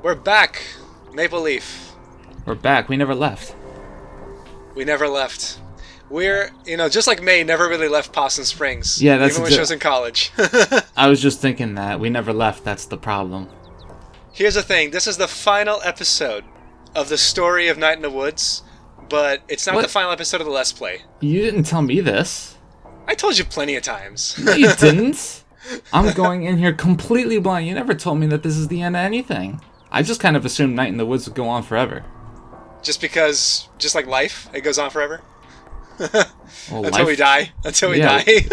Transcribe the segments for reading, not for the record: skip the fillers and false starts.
We're back, Maple Leaf. We're back. We never left. We never left. We're, just like May never really left Possum Springs. Yeah, that's even when she was in college. I was just thinking that. We never left. That's the problem. Here's the thing. This is the final episode of the story of Night in the Woods, but it's not the final episode of the Let's Play. You didn't tell me this. I told you plenty of times. No, you didn't. I'm going in here completely blind. You never told me that this is the end of anything. I just kind of assumed Night in the Woods would go on forever. Just because, just like life, it goes on forever? Well, Until we die.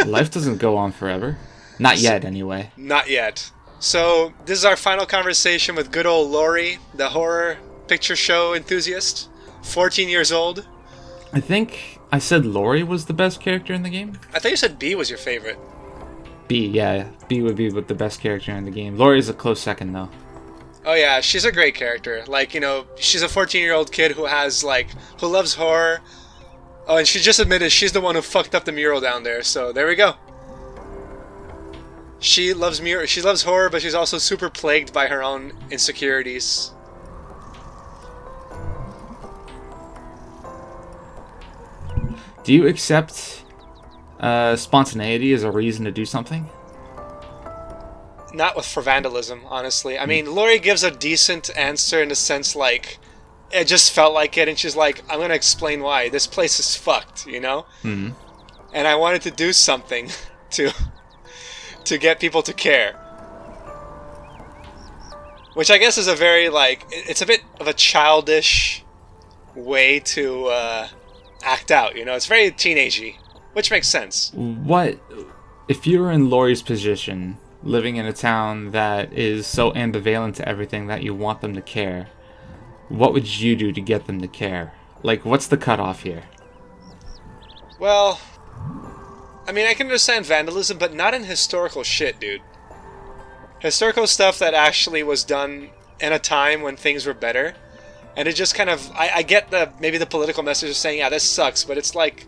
Life doesn't go on forever. Not yet, anyway. Not yet. So, this is our final conversation with good old Lori, the horror picture show enthusiast. 14 years old. I think I said Lori was the best character in the game. I thought you said B was your favorite. B, yeah. B would be the best character in the game. Lori's a close second, though. Oh yeah, she's a great character. Like, she's a 14-year-old kid who loves horror. Oh, and she just admitted she's the one who fucked up the mural down there, so there we go. She loves horror, but she's also super plagued by her own insecurities. Do you accept spontaneity as a reason to do something? Not for vandalism, honestly. I mean, Lori gives a decent answer in the sense, like, it just felt like it, and she's like, I'm gonna explain why. This place is fucked, Mm-hmm. And I wanted to do something to get people to care. Which I guess is a very, it's a bit of a childish way to act out, It's very teenagey, which makes sense. What, if you were in Lori's position, living in a town that is so ambivalent to everything that you want them to care, what would you do to get them to care? Like, what's the cutoff here? Well, I mean, I can understand vandalism, but not in historical shit, dude. Historical stuff that actually was done in a time when things were better. And it just kind of... I get maybe the political message of saying, yeah, this sucks, but it's like...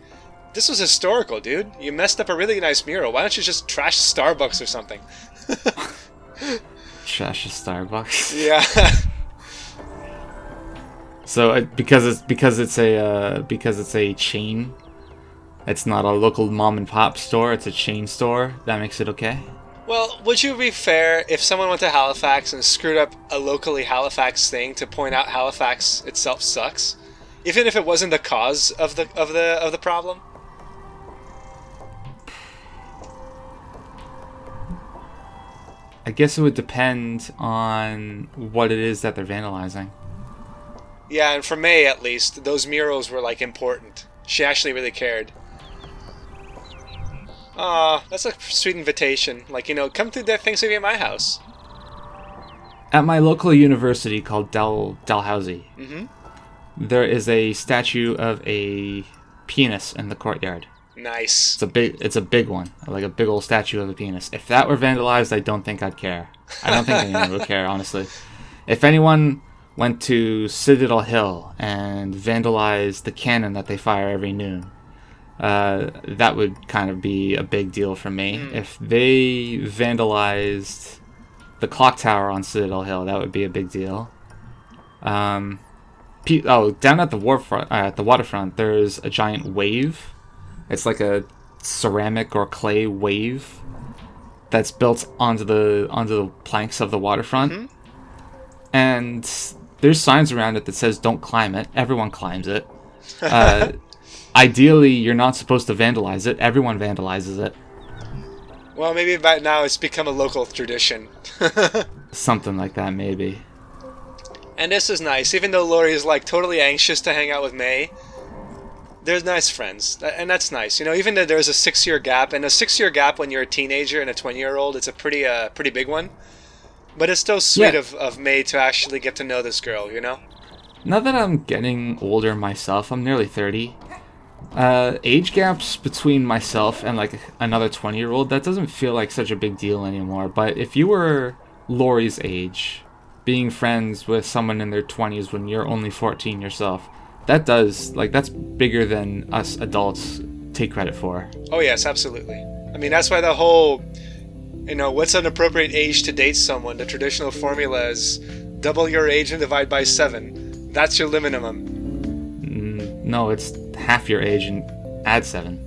This was historical, dude. You messed up a really nice mural. Why don't you just trash Starbucks or something? Trash a Starbucks? Yeah. So because it's a chain, it's not a local mom and pop store. It's a chain store. That makes it okay. Well, would you be fair if someone went to Halifax and screwed up a locally Halifax thing to point out Halifax itself sucks, even if it wasn't the cause of the problem? I guess it would depend on what it is that they're vandalizing. Yeah, and for May, at least, those murals were, important. She actually really cared. Aw, that's a sweet invitation. Come to the Thanksgiving at my house. At my local university called Dalhousie, Mm-hmm. there is a statue of a penis in the courtyard. Nice. It's a big one, like a big old statue of a penis. If that were vandalized, I don't think I'd care. I don't think anyone would care, honestly. If anyone went to Citadel Hill and vandalized the cannon that they fire every noon, that would kind of be a big deal for me. If they vandalized the clock tower on Citadel Hill, that would be a big deal. Down at the waterfront, there's a giant wave. It's like a ceramic or clay wave that's built onto the planks of the waterfront. Mm-hmm. And there's signs around it that says don't climb it. Everyone climbs it. Ideally, you're not supposed to vandalize it. Everyone vandalizes it. Well, maybe by now it's become a local tradition. Something like that, maybe. And this is nice. Even though Lori is totally anxious to hang out with May, they're nice friends, and that's nice. Even though there's a 6-year gap, and a 6-year gap when you're a teenager and a 20-year-old, it's a pretty big one. But it's still sweet of May to actually get to know this girl, Now that I'm getting older myself, I'm nearly 30. Age gaps between myself and another 20-year-old, that doesn't feel like such a big deal anymore. But if you were Lori's age, being friends with someone in their 20s when you're only 14 yourself, that's bigger than us adults take credit for. Oh yes, absolutely. I mean, that's why the whole, what's an appropriate age to date someone? The traditional formula is double your age and divide by 7. That's your minimum. No, it's half your age and add 7.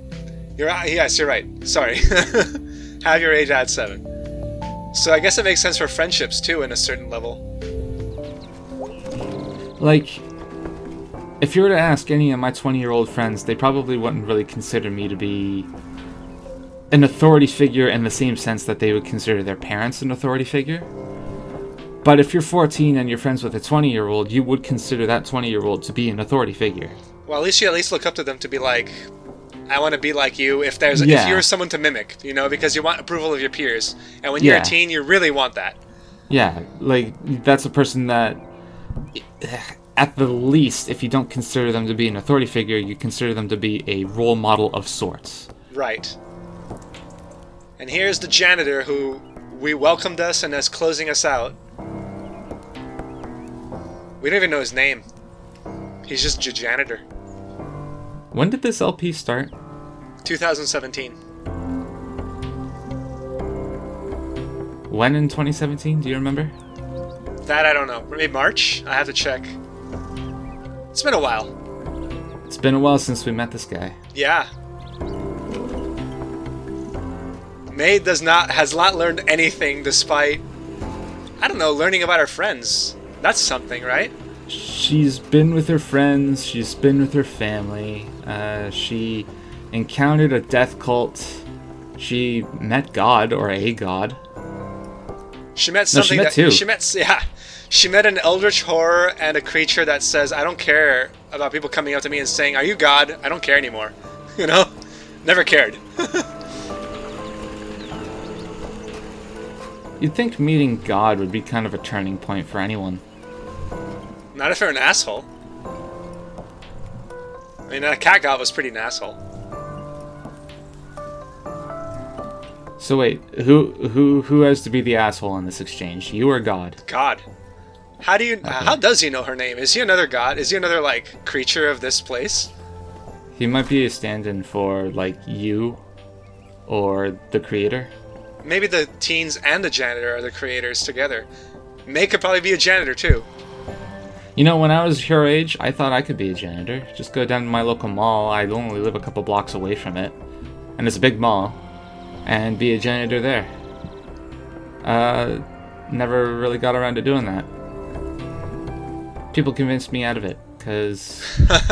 Yes, you're right. Sorry. Have your age, add 7. So I guess it makes sense for friendships too, in a certain level. Like, if you were to ask any of my 20-year-old friends, they probably wouldn't really consider me to be an authority figure in the same sense that they would consider their parents an authority figure. But if you're 14 and you're friends with a 20-year-old, you would consider that 20-year-old to be an authority figure. Well, at least you look up to them to be like, I want to be like you. If if you're someone to mimic, because you want approval of your peers, and when you're a teen, you really want that. Yeah, like that's a person that, at the least, if you don't consider them to be an authority figure, you consider them to be a role model of sorts. Right. And here's the janitor who we welcomed us and is closing us out. We don't even know his name. He's just a janitor. When did this LP start? 2017. When in 2017? Do you remember? That I don't know. Maybe March? I have to check. It's been a while. It's been a while since we met this guy. Yeah. May has not learned anything despite, I don't know, learning about her friends. That's something, right? She's been with her friends, she's been with her family, she encountered a death cult, she met God, or a god. She met something she met an eldritch horror and a creature that says, I don't care about people coming up to me and saying, are you God? I don't care anymore. Never cared. You'd think meeting God would be kind of a turning point for anyone. Not if you're an asshole. I mean, that cat god was pretty an asshole. So wait, who has to be the asshole in this exchange? You or God? God. How does he know her name? Is he another god? Is he another, creature of this place? He might be a stand-in for, you or the creator. Maybe the teens and the janitor are the creators together. May could probably be a janitor, too. When I was your age, I thought I could be a janitor. Just go down to my local mall. I only live a couple blocks away from it. And it's a big mall. And be a janitor there. Never really got around to doing that. People convinced me out of it, because...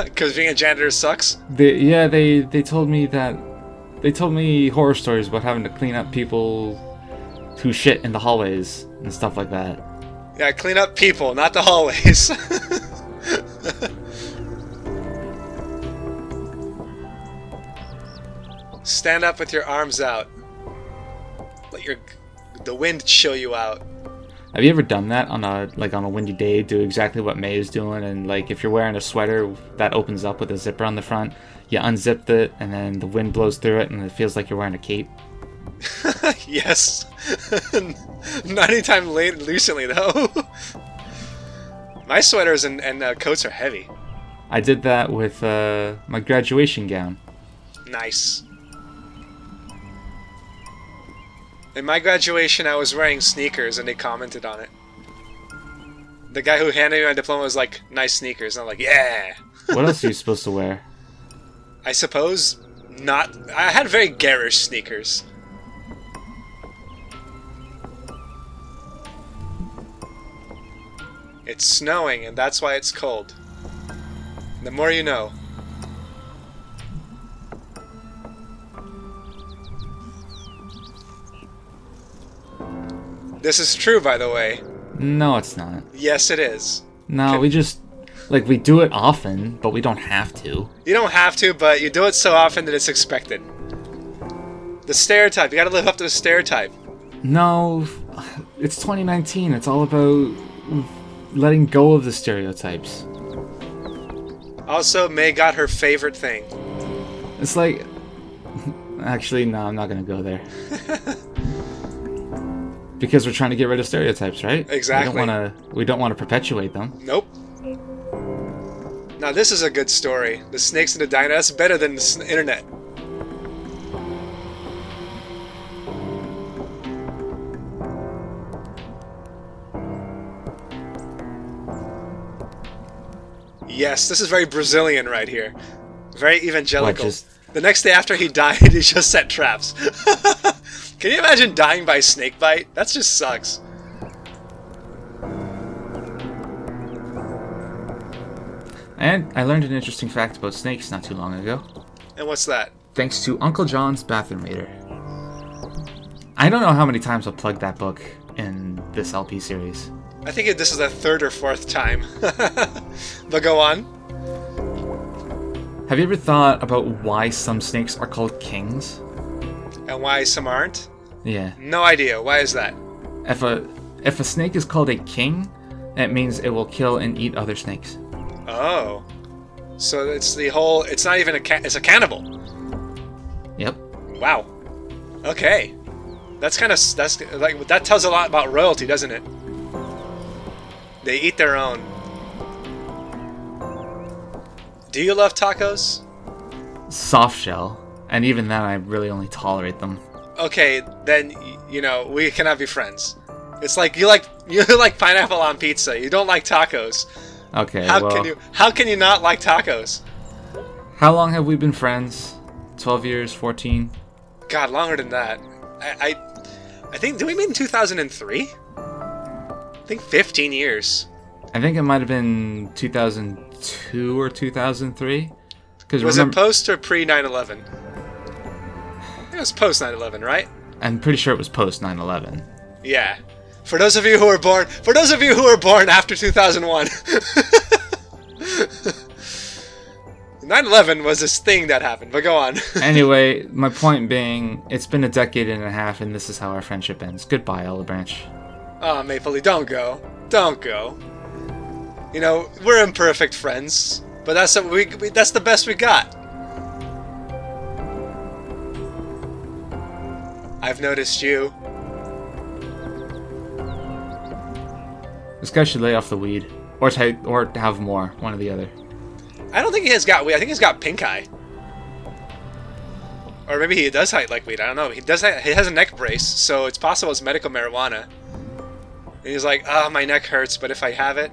Because being a janitor sucks? They told me that... They told me horror stories about having to clean up people who shit in the hallways and stuff like that. Yeah, clean up people, not the hallways. Stand up with your arms out. Let the wind chill you out. Have you ever done that on a windy day? Do exactly what May is doing, and if you're wearing a sweater that opens up with a zipper on the front, you unzip it, and then the wind blows through it, and it feels like you're wearing a cape. Yes. Not anytime recently, though. My sweaters and coats are heavy. I did that with my graduation gown. Nice. In my graduation, I was wearing sneakers, and they commented on it. The guy who handed me my diploma was like, nice sneakers. And I'm like, yeah! What else are you supposed to wear? I suppose not. I had very garish sneakers. It's snowing, and that's why it's cold. The more you know. This is true, by the way. No, it's not. Yes, it is. No, we just... we do it often, but we don't have to. You don't have to, but you do it so often that it's expected. The stereotype. You gotta live up to the stereotype. No, it's 2019. It's all about letting go of the stereotypes. Also, May got her favorite thing. It's like... Actually, no, I'm not gonna go there. Because we're trying to get rid of stereotypes, right? Exactly. We don't want to perpetuate them. Nope. Now this is a good story. The snakes and the dino. That's better than the internet. Yes, this is very Brazilian right here. Very evangelical. What, just- The next day after he died, he just set traps. Can you imagine dying by snake bite? That just sucks. And I learned an interesting fact about snakes not too long ago, And what's that? thanks to Uncle John's Bathroom Reader. I don't know how many times I'll plug that book in this LP series. I think this is the third or fourth time. But go on. Have you ever thought about why some snakes are called kings? And why some aren't? Yeah. No idea. Why is that? If a snake is called a king, that means it will kill and eat other snakes. Oh. So it's the whole... It's not even it's a cannibal. Yep. Wow. Okay. That's like that tells a lot about royalty, doesn't it? They eat their own. Do you love tacos? Soft shell, and even then I really only tolerate them. Okay, then we cannot be friends. It's like you like pineapple on pizza. You don't like tacos. Okay, How can you not like tacos? How long have we been friends? 12 years, 14? God, longer than that. I think, did we meet in 2003? I think 15 years. I think it might have been 2002 or 2003. Was it post or pre 9/11? It was post 9/11, right? I'm pretty sure it was post 9/11. Yeah. For those of you who were born after 2001. 9/11 was this thing that happened, but go on. Anyway, my point being, it's been a decade and a half, and this is how our friendship ends. Goodbye, Olive Branch. Oh, Maple Leaf, don't go. Don't go. We're imperfect friends, but that's that's the best we got. I've noticed you. This guy should lay off the weed, or have more, one or the other. I don't think he has got weed. I think he's got pink eye. Or maybe he does like weed. I don't know. He has a neck brace, so it's possible it's medical marijuana. And he's like, my neck hurts, but if I have it...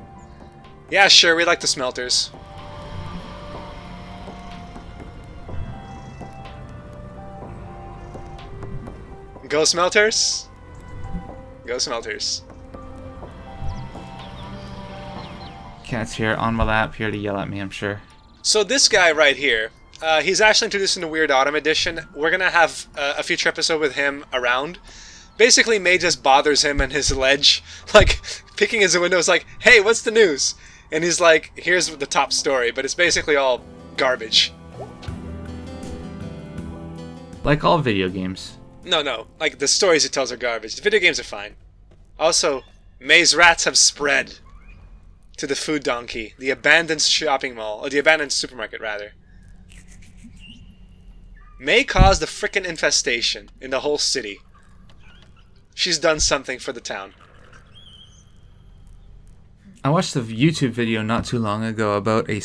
Yeah, sure, we like the smelters. Go smelters? Go smelters. Cat's here on my lap, here to yell at me, I'm sure. So this guy right here, he's actually introduced in the Weird Autumn edition. We're going to have a future episode with him around. Basically, May just bothers him and his ledge, like, picking his windows like, hey, what's the news? And he's like, here's the top story, but it's basically all garbage. Like all video games. No, like, the stories he tells are garbage. The video games are fine. Also, May's rats have spread to the food donkey, the abandoned shopping mall, or the abandoned supermarket, rather. May caused a frickin' infestation in the whole city. She's done something for the town. I watched a YouTube video not too long ago about I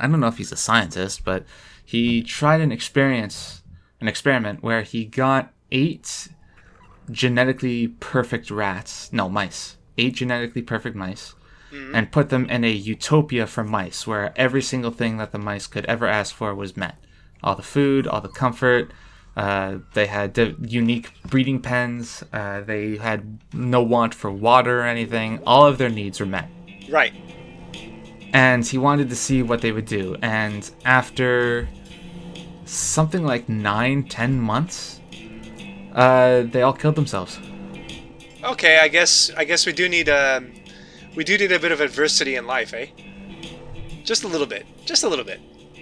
don't know if he's a scientist, but he tried an experiment where he got 8 genetically perfect mice. 8 genetically perfect mice. And put them in a utopia for mice, where every single thing that the mice could ever ask for was met. All the food, all the comfort. They had unique breeding pens. They had no want for water or anything. All of their needs were met. Right. And he wanted to see what they would do. And after something like 9-10 months, they all killed themselves. Okay, I guess we do need a bit of adversity in life, eh? Just a little bit. Just a little bit.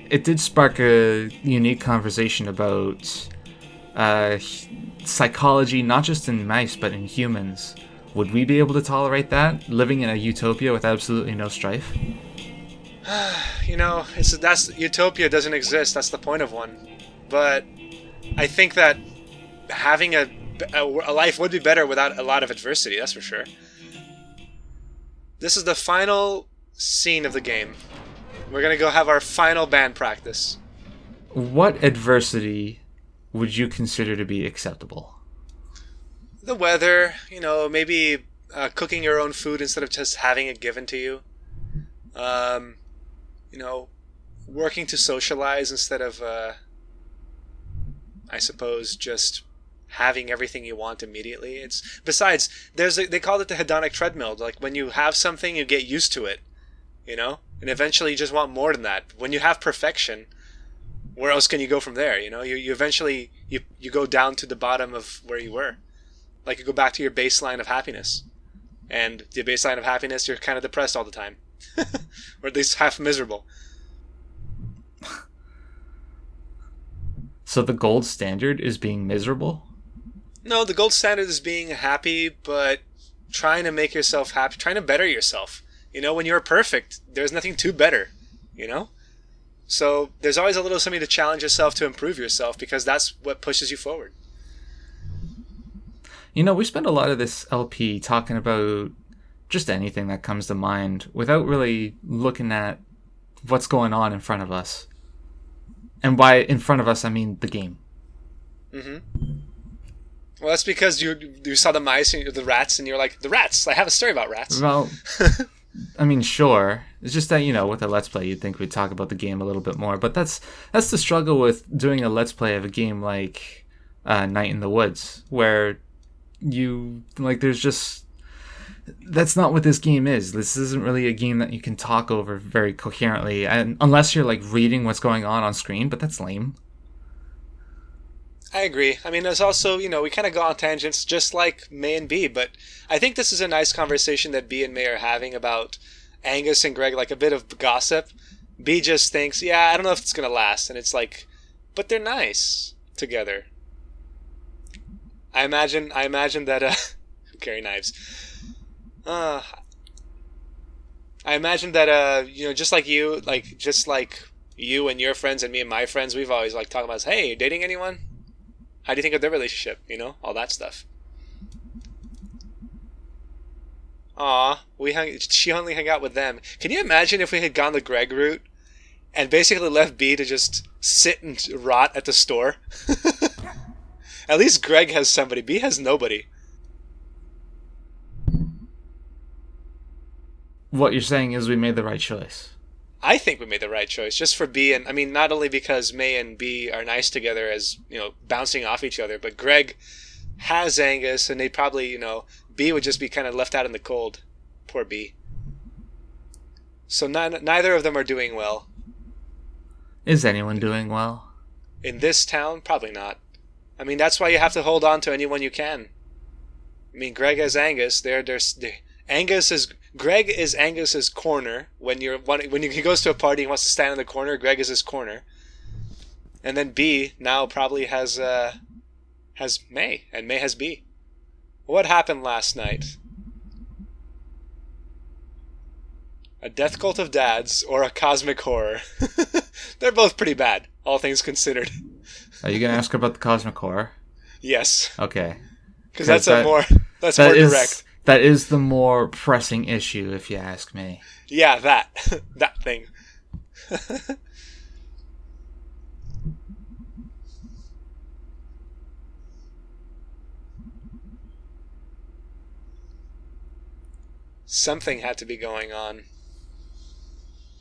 It did spark a unique conversation about psychology, not just in mice, but in humans. Would we be able to tolerate that? Living in a utopia with absolutely no strife? That's utopia doesn't exist. That's the point of one. But I think that having a life would be better without a lot of adversity, that's for sure. This is the final scene of the game. We're going to go have our final band practice. What adversity would you consider to be acceptable? The weather, maybe cooking your own food instead of just having it given to you. you know, working to socialize instead of, I suppose, just having everything you want immediately. It's besides they call it the hedonic treadmill. Like when you have something, you get used to it, and eventually you just want more than that. When you have perfection, where else can you go from there? You eventually you go down to the bottom of where you were, like you go back to your baseline of happiness, and the baseline of happiness, you're kind of depressed all the time, or at least half miserable. So the gold standard is being miserable? No, the gold standard is being happy, but trying to make yourself happy, trying to better yourself. When you're perfect, there's nothing to better, So there's always a little something to challenge yourself to improve yourself, because that's what pushes you forward. We spend a lot of this LP talking about just anything that comes to mind without really looking at what's going on in front of us. And by in front of us, I mean the game. Mm-hmm. Well, that's because you saw the mice and the rats, and you're like, the rats. I have a story about rats. Well, I mean, sure. It's just that, with a Let's Play, you'd think we'd talk about the game a little bit more. But that's the struggle with doing a Let's Play of a game like Night in the Woods, where there's just... That's not what this game is. This isn't really a game that you can talk over very coherently, and unless you're reading what's going on screen, but that's lame. I agree. I mean, there's also, we kind of go on tangents just like May and B, but I think this is a nice conversation that B and May are having about Angus and Greg, like a bit of gossip. B just thinks, yeah, I don't know if it's going to last, and it's like, but they're nice together. I imagine that, who carry knives? I imagine that, just like you and your friends and me and my friends, we've always talking about, hey, you dating anyone? How do you think of their relationship? All that stuff. Aw, she only hung out with them. Can you imagine if we had gone the Greg route and basically left B to just sit and rot at the store? At least Greg has somebody. B has nobody. What you're saying is we made the right choice. I think we made the right choice, just for B, and I mean, not only because May and B are nice together as, bouncing off each other, but Greg has Angus, and they'd probably, B would just be kind of left out in the cold. Poor B. So neither of them are doing well. Is anyone doing well? In this town? Probably not. I mean, that's why you have to hold on to anyone you can. I mean, Greg has Angus. Greg is Angus's corner. When he goes to a party and wants to stand in the corner, Greg is his corner. And then B now probably has May, and May has B. What happened last night? A death cult of dads or a cosmic horror? They're both pretty bad, all things considered. Are you gonna ask about the cosmic horror? Yes. Okay. Because that's more direct. That is the more pressing issue, if you ask me. Yeah, that thing. Something had to be going on.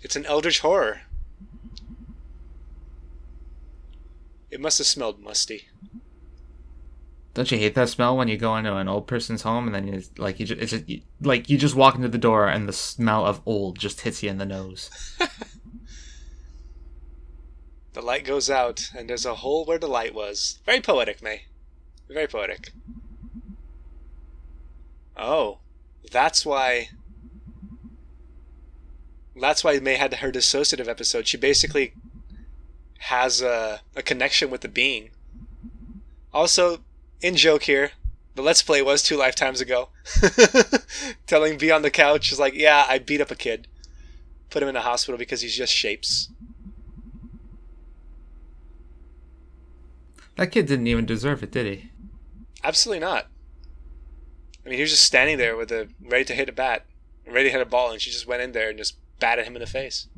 It's an eldritch horror. It must have smelled musty. Don't you hate that smell when you go into an old person's home and then you just walk into the door and the smell of old just hits you in the nose? The light goes out and there's a hole where the light was. Very poetic, May. Very poetic. Oh, that's why May had her dissociative episode. She basically has a connection with the being. Also, in joke here, the Let's Play was 2 lifetimes ago. Telling B on the couch is like, yeah, I beat up a kid. Put him in a hospital because he's just shapes. That kid didn't even deserve it, did he? Absolutely not. I mean, he was just standing there ready to hit a bat, ready to hit a ball, and she just went in there and just batted him in the face.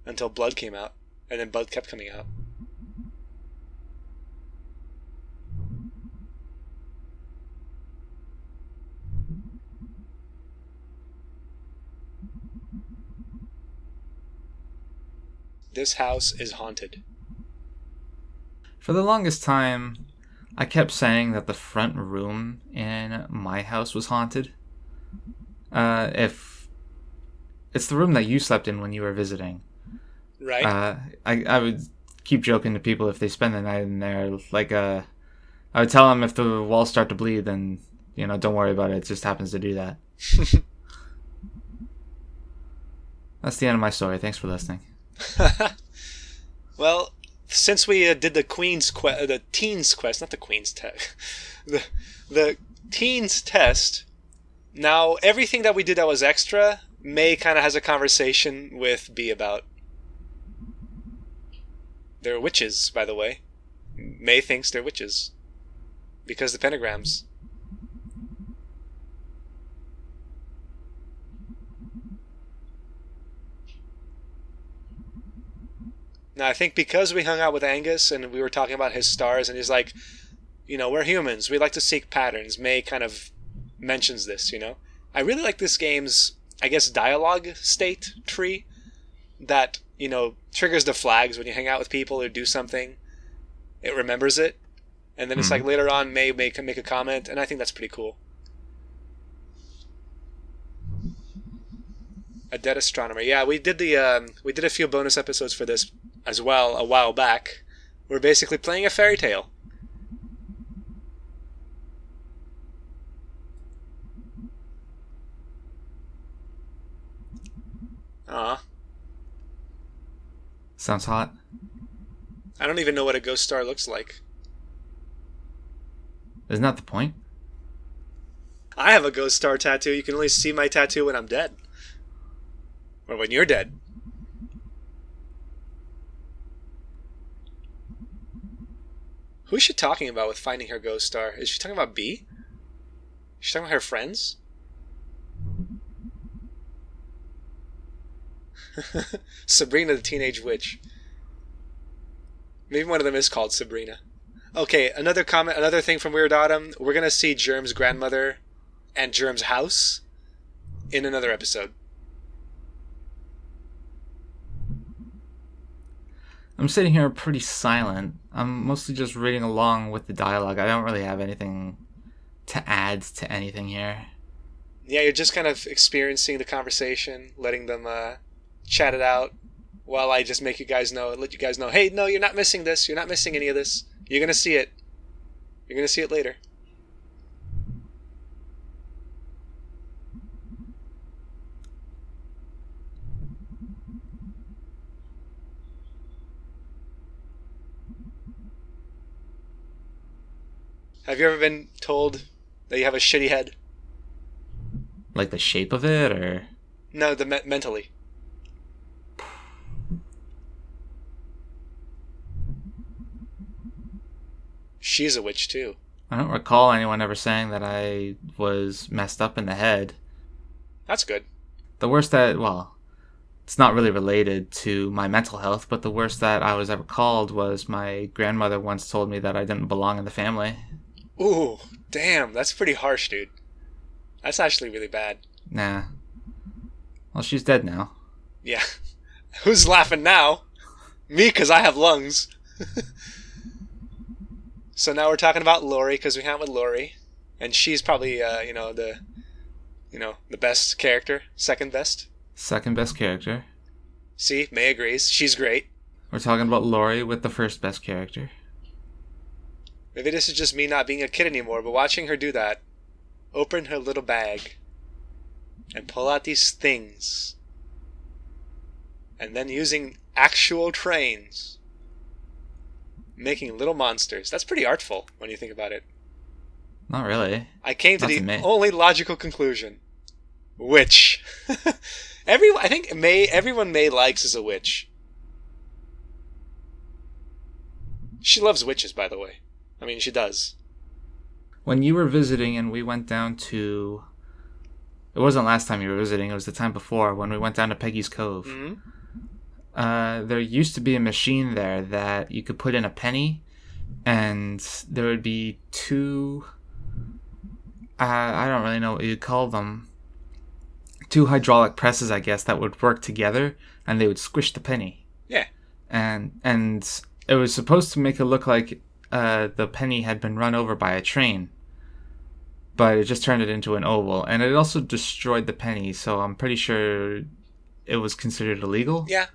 Until blood came out. And then blood kept coming out. This house is haunted. For the longest time, I kept saying that the front room in my house was haunted. If it's the room that you slept in when you were visiting. Right? I would keep joking to people if they spend the night in there. Like, I would tell them if the walls start to bleed, then, don't worry about it. It just happens to do that. That's the end of my story. Thanks for listening. Well, since we did the the Teens Quest, not the Queen's Test, the Teens Test, now everything that we did that was extra, May kind of has a conversation with B about. They're witches, by the way. May thinks they're witches. Because the pentagrams. Now, I think because we hung out with Angus and we were talking about his stars, and he's like, we're humans. We like to seek patterns. May kind of mentions this, I really like this game's, I guess, dialogue state tree that, triggers the flags when you hang out with people or do something. It remembers it. And then it's like later on, May make a comment, and I think that's pretty cool. A dead astronomer. Yeah, we did a few bonus episodes for this as well a while back. We're basically playing a fairy tale. Sounds hot. I don't even know what a ghost star looks like. Isn't that the point? I have a ghost star tattoo. You can only see my tattoo when I'm dead. Or when you're dead. Who's she talking about with finding her ghost star? Is she talking about B? Is she talking about her friends? Sabrina the Teenage Witch. Maybe one of them is called Sabrina. Okay, another thing from Weird Autumn. We're going to see Germ's grandmother and Germ's house in another episode. I'm sitting here pretty silent. I'm mostly just reading along with the dialogue. I don't really have anything to add to anything here. Yeah, you're just kind of experiencing the conversation, letting them chat it out, while I just let you guys know, hey, no, you're not missing this. You're not missing any of this. You're going to see it. You're going to see it later. Have you ever been told that you have a shitty head? Like the shape of it, or? No, mentally. She's a witch, too. I don't recall anyone ever saying that I was messed up in the head. That's good. The worst it's not really related to my mental health, but the worst that I was ever called was my grandmother once told me that I didn't belong in the family. Ooh, damn, that's pretty harsh, dude. That's actually really bad. Nah. Well, she's dead now. Yeah. Who's laughing now? Me, because I have lungs. So now we're talking about Lori, because we hang out with Lori. And she's probably, the best character. Second best. Second best character. See, May agrees. She's great. We're talking about Lori with the first best character. Maybe this is just me not being a kid anymore, but watching her do that, open her little bag, and pull out these things, and then using actual trains, making little monsters. That's pretty artful when you think about it. Not really. I came to the only logical conclusion. Witch. I think everyone May likes is a witch. She loves witches, by the way. I mean, she does. When you were visiting and we went down to... It wasn't last time you were visiting, it was the time before, when we went down to Peggy's Cove. Mm-hmm. There used to be a machine there that you could put in a penny, and there would be two... I don't really know what you'd call them. Two hydraulic presses, I guess, that would work together, and they would squish the penny. Yeah. and it was supposed to make it look like the penny had been run over by a train, but it just turned it into an oval, and it also destroyed the penny. So I'm pretty sure it was considered illegal. Yeah.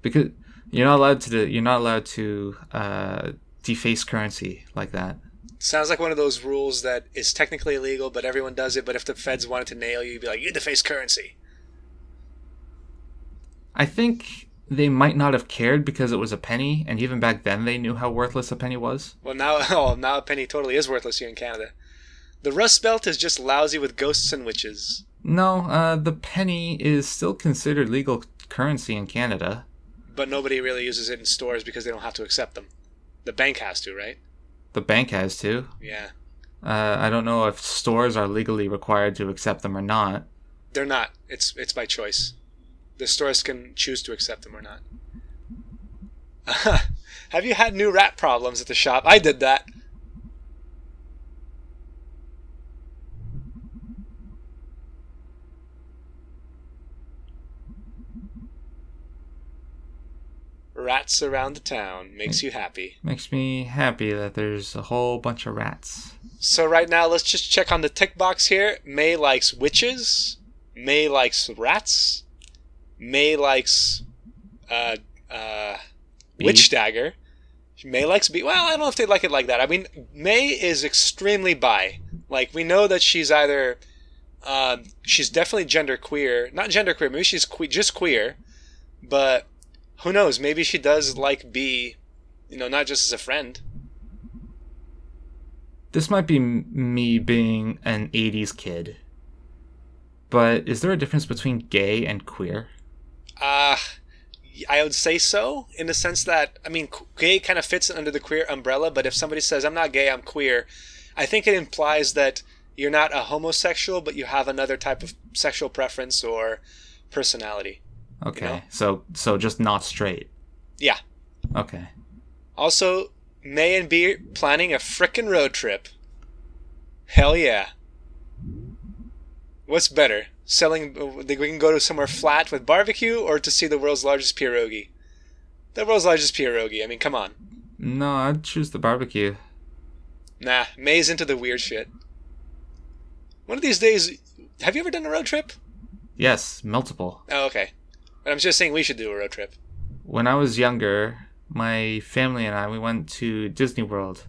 Because you're not allowed to deface currency like that. Sounds like one of those rules that is technically illegal, but everyone does it. But if the feds wanted to nail you, you'd be like, you deface currency. I think they might not have cared because it was a penny, and even back then they knew how worthless a penny was. Well, now a penny totally is worthless here in Canada. The Rust Belt is just lousy with ghosts and witches. No, the penny is still considered legal currency in Canada. But nobody really uses it in stores because they don't have to accept them. The bank has to, right? The bank has to. Yeah. I don't know if stores are legally required to accept them or not. They're not. It's by choice. The stores can choose to accept them or not. Have you had new rat problems at the shop? I did that. Rats around the town makes you happy. Makes me happy that there's a whole bunch of rats. So right now, let's just check on the tick box here. May likes witches. May likes rats. May likes witch dagger. May likes bee. Well, I don't know if they like it like that. I mean, May is extremely bi. Like, we know that she's either she's definitely genderqueer. Not genderqueer. Maybe she's just queer. But who knows? Maybe she does like B, not just as a friend. This might be me being an 80s kid. But is there a difference between gay and queer? I would say so, in the sense that, I mean, gay kind of fits under the queer umbrella, but if somebody says, I'm not gay, I'm queer, I think it implies that you're not a homosexual, but you have another type of sexual preference or personality. Okay, so just not straight. Yeah. Okay. Also, May and B planning a frickin' road trip. Hell yeah. What's better? We can go to somewhere flat with barbecue, or to see the world's largest pierogi? The world's largest pierogi. I mean, come on. No, I'd choose the barbecue. Nah, May's into the weird shit. One of these days, have you ever done a road trip? Yes, multiple. Oh, okay. But I'm just saying we should do a road trip. When I was younger, my family and we went to Disney World,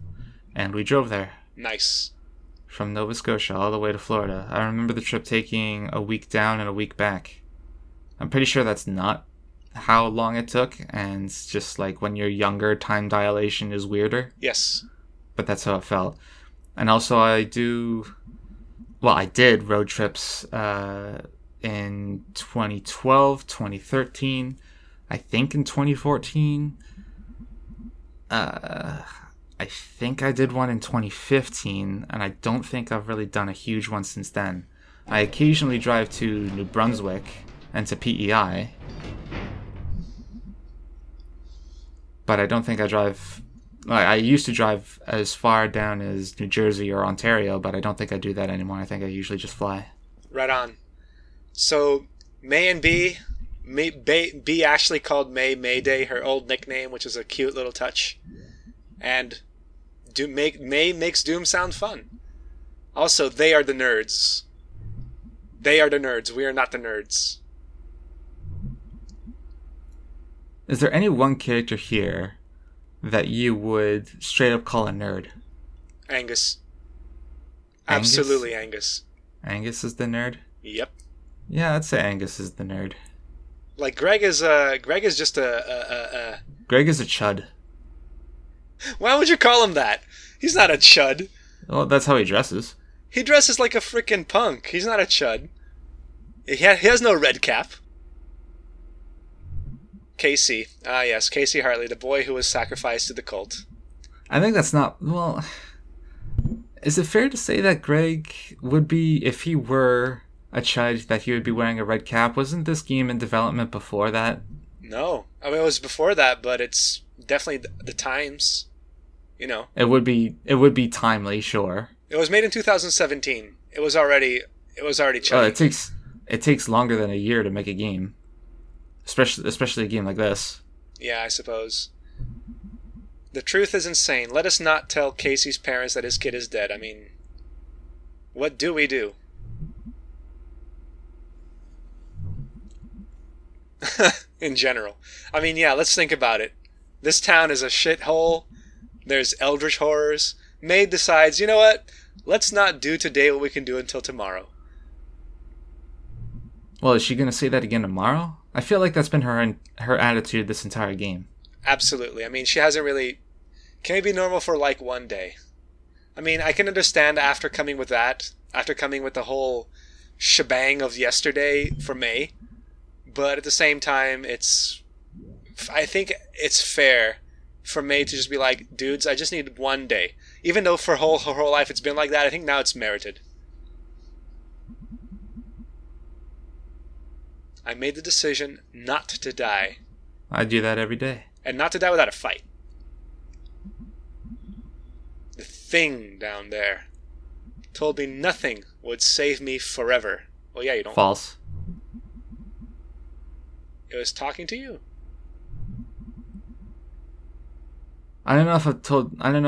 and we drove there. Nice. From Nova Scotia all the way to Florida. I remember the trip taking a week down and a week back. I'm pretty sure that's not how long it took, and it's just like when you're younger, time dilation is weirder. Yes. But that's how it felt. And also I did road trips in 2012, 2013, I think in 2014. I think I did one in 2015, and I don't think I've really done a huge one since then. I occasionally drive to New Brunswick and to PEI, but I don't think I drive... I used to drive as far down as New Jersey or Ontario, but I don't think I do that anymore. I think I usually just fly. Right on. So, May and B... B actually called May Mayday, her old nickname, which is a cute little touch. And May makes Doom sound fun. Also, they are the nerds. They are the nerds. We are not the nerds. Is there any one character here that you would straight up call a nerd? Angus. Absolutely Angus. Angus is the nerd? Yep. Yeah, I'd say Angus is the nerd. Like, Greg is just Greg is a chud. Why would you call him that? He's not a chud. Well, that's how he dresses. He dresses like a frickin' punk. He's not a chud. He has no red cap. Casey. Ah, yes, Casey Hartley, the boy who was sacrificed to the cult. I think that's not... Well, is it fair to say that Greg would be, if he were a chud, that he would be wearing a red cap? Wasn't this game in development before that? No. I mean, it was before that, but it's definitely the times. It would be timely, sure. It was made in 2017. It was already changed. It takes longer than a year to make a game, especially a game like this. Yeah, I suppose. The truth is insane. Let us not tell Casey's parents that his kid is dead. I mean, what do we do? In general. I mean, yeah, let's think about it. This town is a shithole. There's eldritch horrors. May decides, you know what? Let's not do today what we can do until tomorrow. Well, is she going to say that again tomorrow? I feel like that's been her attitude this entire game. Absolutely. I mean, she hasn't really... Can we be normal for like one day? I mean, I can understand after coming with that, after coming with the whole shebang of yesterday for May, but at the same time, I think it's fair for May to just be like, dudes, I just need one day. Even though for her whole life it's been like that, I think now it's merited. I made the decision not to die. I do that every day. And not to die without a fight. The thing down there told me nothing would save me forever. Well, yeah, you don't. False. It was talking to you. I don't know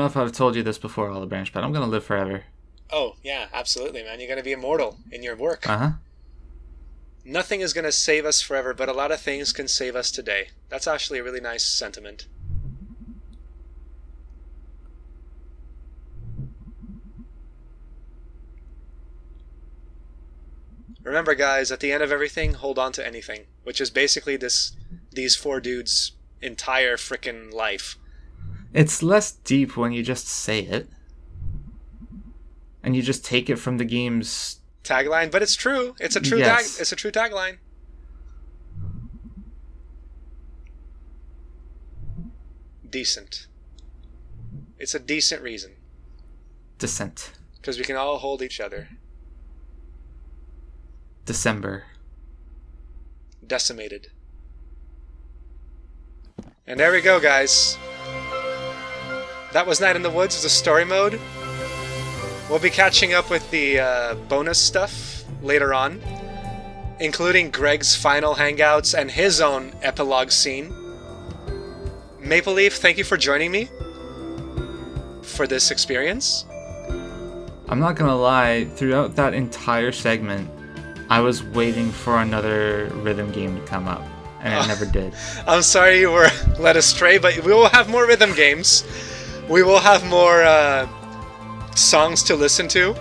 if I've told you this before, Olive Branch, but I'm gonna live forever. Oh, yeah, absolutely, man. You're gonna be immortal in your work. Uh-huh. Nothing is gonna save us forever, but a lot of things can save us today. That's actually a really nice sentiment. Remember, guys, at the end of everything, hold on to anything. Which is basically these four dudes' entire frickin' life. It's less deep when you just say it. And you just take it from the game's... tagline, but it's true. It's a true Yes. it's a true tagline. Decent. It's a decent reason. Descent. Because we can all hold each other. December. Decimated. And there we go, guys. That was Night in the Woods, the story mode. We'll be catching up with the bonus stuff later on, including Greg's final hangouts and his own epilogue scene. Maple Leaf, thank you for joining me for this experience. I'm not gonna lie, throughout that entire segment, I was waiting for another rhythm game to come up, and it never did. I'm sorry you were led astray, but we will have more rhythm games. We will have more songs to listen to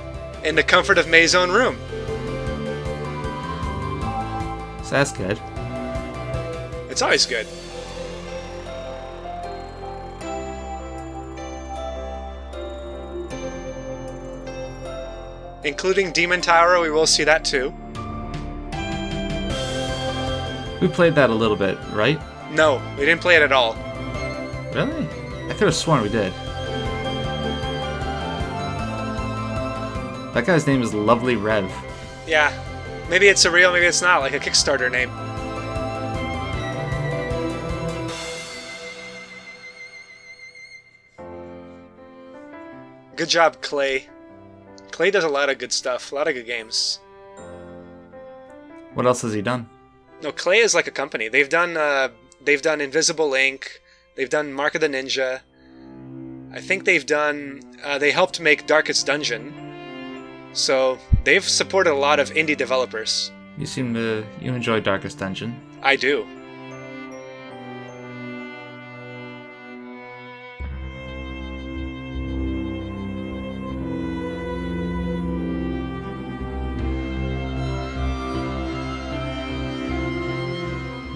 in the comfort of May's own room. So that's good. It's always good. Including Demon Tower, we will see that too. We played that a little bit, right? No, we didn't play it at all. Really? I could have sworn we did. That guy's name is Lovely Rev. Yeah, maybe it's a real, maybe it's not, like a Kickstarter name. Good job, Clay. Clay does a lot of good stuff, a lot of good games. What else has he done? No, Clay is like a company. They've done Invisible Ink. They've done Mark of the Ninja. I think they've done. They helped make Darkest Dungeon. So they've supported a lot of indie developers. You enjoy Darkest Dungeon. I do.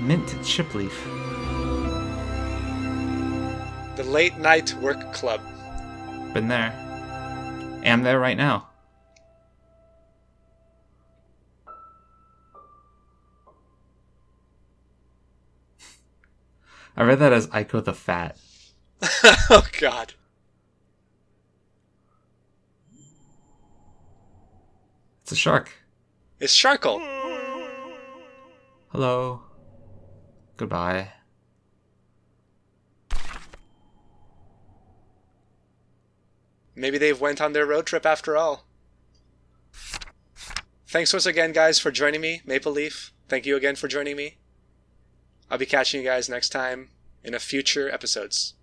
Mint Chip Leaf. The Late Night Work Club. Been there. Am there right now. I read that as Ico the Fat. Oh, God. It's a shark. It's Sharkle. Hello. Goodbye. Maybe they've went on their road trip after all. Thanks once again, guys, for joining me. Maple Leaf, thank you again for joining me. I'll be catching you guys next time in a future episodes.